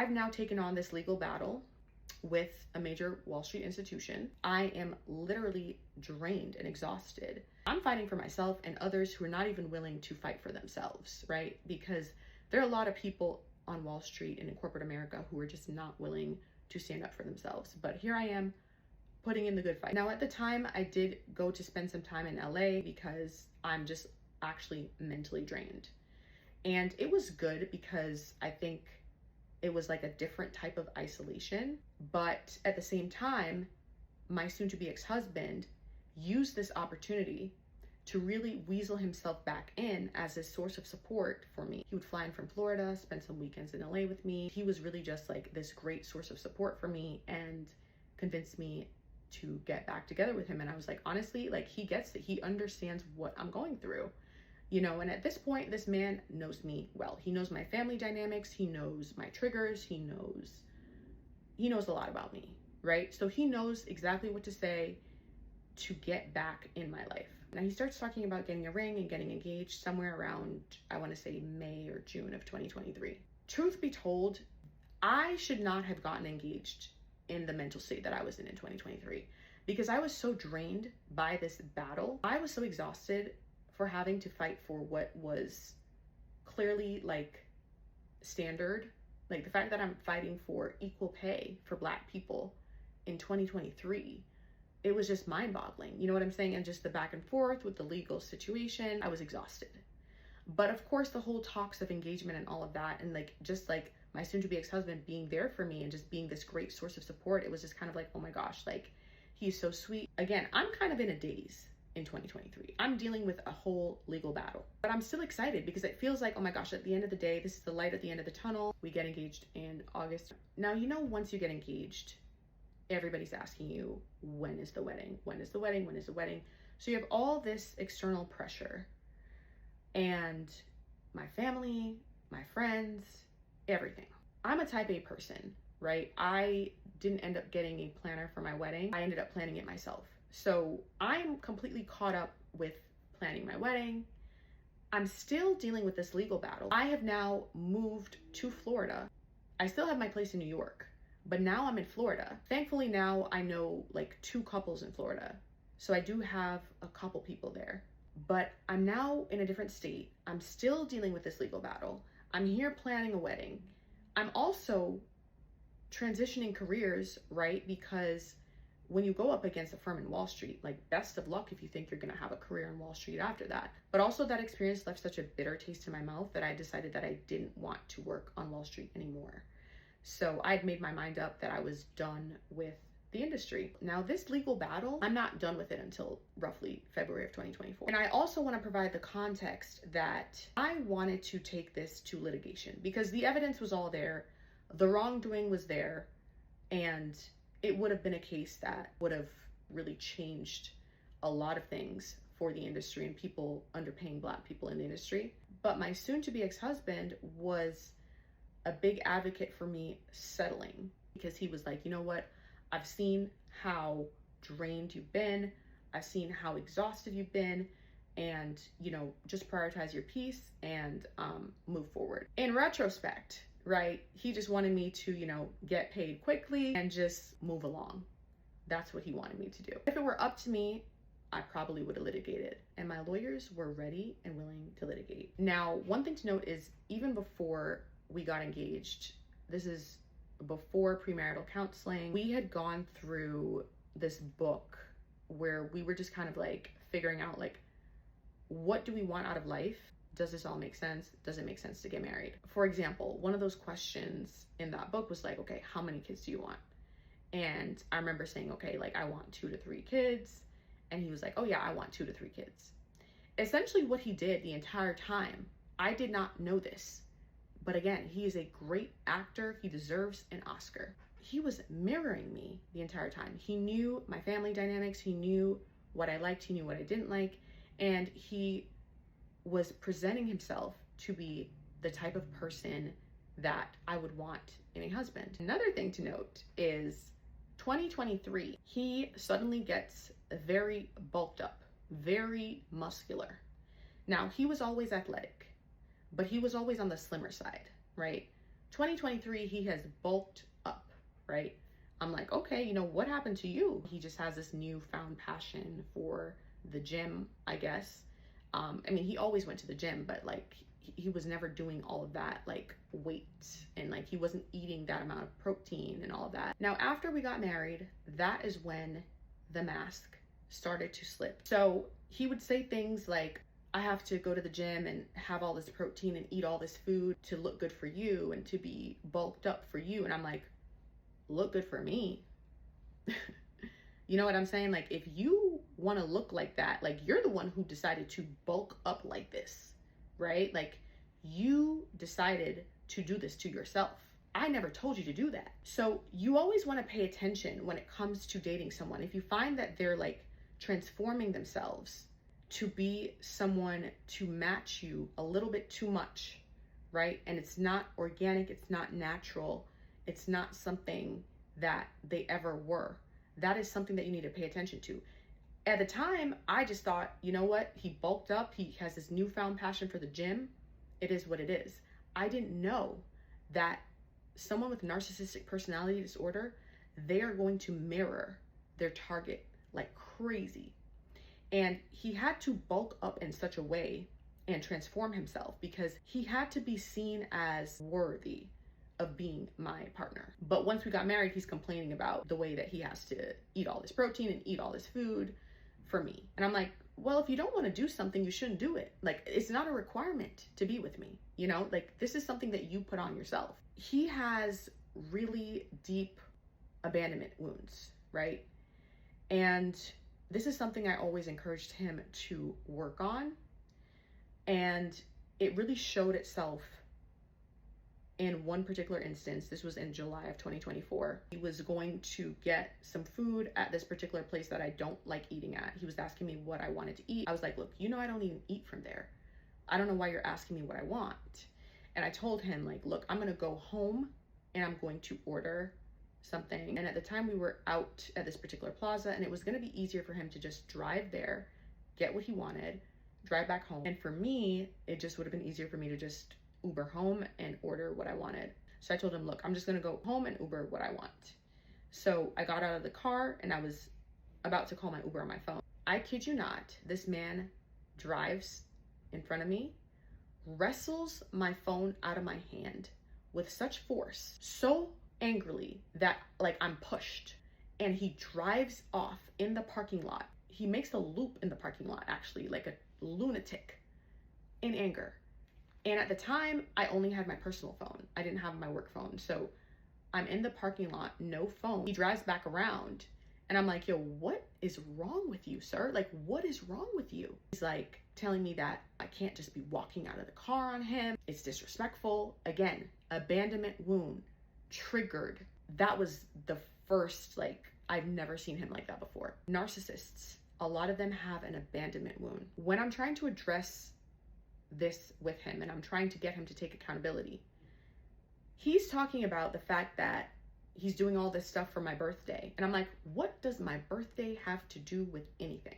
I've now taken on this legal battle with a major Wall Street institution. I am literally drained and exhausted. I'm fighting for myself and others who are not even willing to fight for themselves, right? Because there are a lot of people on Wall Street and in corporate America who are just not willing to stand up for themselves. But here I am putting in the good fight. Now, at the time, I did go to spend some time in LA because I'm just actually mentally drained. And it was good because I think it was like a different type of isolation. But at the same time, my soon-to-be ex-husband used this opportunity to really weasel himself back in as a source of support for me. He would fly in from Florida, spend some weekends in LA with me. He was really just like this great source of support for me and convinced me to get back together with him. And I was like, honestly, like, he gets it. He understands what I'm going through, you know? And at this point, this man knows me well. He knows my family dynamics. He knows my triggers. He knows a lot about me, right? So he knows exactly what to say to get back in my life. Now he starts talking about getting a ring and getting engaged somewhere around, I want to say May or June of 2023. Truth be told, I should not have gotten engaged in the mental state that I was in 2023 because I was so drained by this battle. I was so exhausted for having to fight for what was clearly like standard. Like the fact that I'm fighting for equal pay for Black people in 2023, it was just mind-boggling. You know what I'm saying? And just the back and forth with the legal situation, I was exhausted. But of course, the whole talks of engagement and all of that, and like just like my soon-to-be ex-husband being there for me and just being this great source of support, it was just kind of like, oh my gosh, like he's so sweet. Again, I'm kind of in a daze in 2023. I'm dealing with a whole legal battle, but I'm still excited because it feels like, oh my gosh, at the end of the day, this is the light at the end of the tunnel. We get engaged in August. Now, you know, once you get engaged, everybody's asking you, when is the wedding? When is the wedding? When is the wedding? So you have all this external pressure, and my family, my friends, everything. I'm a type A person, right? I didn't end up getting a planner for my wedding. I ended up planning it myself. So I'm completely caught up with planning my wedding. I'm still dealing with this legal battle. I have now moved to Florida. I still have my place in New York, but now I'm in Florida. Thankfully now I know like 2 couples in Florida. So I do have a couple people there, but I'm now in a different state. I'm still dealing with this legal battle. I'm here planning a wedding. I'm also transitioning careers, right? Because when you go up against a firm in Wall Street, like best of luck if you think you're gonna have a career in Wall Street after that. But also that experience left such a bitter taste in my mouth that I decided that I didn't want to work on Wall Street anymore. So I'd made my mind up that I was done with the industry. Now this legal battle, I'm not done with it until roughly February of 2024. And I also want to provide the context that I wanted to take this to litigation because the evidence was all there, the wrongdoing was there, and it would have been a case that would have really changed a lot of things for the industry and people underpaying Black people in the industry. But my soon-to-be ex-husband was a big advocate for me settling because he was like, you know what? I've seen how drained you've been. I've seen how exhausted you've been, and, you know, just prioritize your peace and move forward. In retrospect, right, he just wanted me to, you know, get paid quickly and just move along. That's what he wanted me to do. If it were up to me, I probably would have litigated, and my lawyers were ready and willing to litigate. Now, one thing to note is even before we got engaged, this is before premarital counseling, we had gone through this book where we were just kind of like figuring out like, what do we want out of life? Does this all make sense? Does it make sense to get married? For example, one of those questions in that book was like, okay, how many kids do you want? And I remember saying, okay, like I want 2 to 3 kids. And he was like, oh yeah, I want 2 to 3 kids. Essentially what he did the entire time, I did not know this, but again, he is a great actor. He deserves an Oscar. He was mirroring me the entire time. He knew my family dynamics. He knew what I liked. He knew what I didn't like. And he was presenting himself to be the type of person that I would want in a husband. Another thing to note is 2023, he suddenly gets very bulked up, very muscular. Now, he was always athletic, but he was always on the slimmer side, right? 2023, he has bulked up, right? I'm like, okay, you know, what happened to you? He just has this newfound passion for the gym, I guess. I mean, he always went to the gym, but like he was never doing all of that, like weight, and like he wasn't eating that amount of protein and all of that. Now, after we got married, that is when the mask started to slip. So he would say things like, I have to go to the gym and have all this protein and eat all this food to look good for you and to be bulked up for you. And I'm like, look good for me? You know what I'm saying? Like, if you want to look like that, like, you're the one who decided to bulk up like this, right? Like, you decided to do this to yourself. I never told you to do that. So you always want to pay attention when it comes to dating someone. If you find that they're like transforming themselves to be someone to match you a little bit too much, right? And it's not organic, it's not natural, it's not something that they ever were. That is something that you need to pay attention to. At the time, I just thought, you know what? He bulked up. He has this newfound passion for the gym. It is what it is. I didn't know that someone with narcissistic personality disorder, they are going to mirror their target like crazy. And he had to bulk up in such a way and transform himself because he had to be seen as worthy of being my partner. But once we got married, he's complaining about the way that he has to eat all this protein and eat all this food for me. And I'm like, well, if you don't want to do something, you shouldn't do it. Like, it's not a requirement to be with me, you know? Like, this is something that you put on yourself. He has really deep abandonment wounds, right? And this is something I always encouraged him to work on. And it really showed itself in one particular instance. This was in July of 2024. He was going to get some food at this particular place that I don't like eating at. He was asking me what I wanted to eat. I was like, look, you know, I don't even eat from there. I don't know why you're asking me what I want. And I told him, like, look, I'm gonna go home and I'm going to order something. And at the time we were out at this particular plaza, and it was gonna be easier for him to just drive there, get what he wanted, drive back home. And for me, it just would have been easier for me to just Uber home and order what I wanted. So I told him, look, I'm just gonna go home and Uber what I want. So I got out of the car and I was about to call my Uber on my phone. I kid you not, this man drives in front of me, wrestles my phone out of my hand with such force, so angrily that like I'm pushed, and he drives off in the parking lot. He makes a loop in the parking lot, actually, like a lunatic in anger. And at the time, I only had my personal phone. I didn't have my work phone. So I'm in the parking lot, no phone. He drives back around and I'm like, yo, what is wrong with you, sir? Like, what is wrong with you? He's like telling me that I can't just be walking out of the car on him. It's disrespectful. Again, abandonment wound triggered. That was the first, like, I've never seen him like that before. Narcissists, a lot of them have an abandonment wound. When I'm trying to address this with him and I'm trying to get him to take accountability, he's talking about the fact that he's doing all this stuff for my birthday. And I'm like, what does my birthday have to do with anything?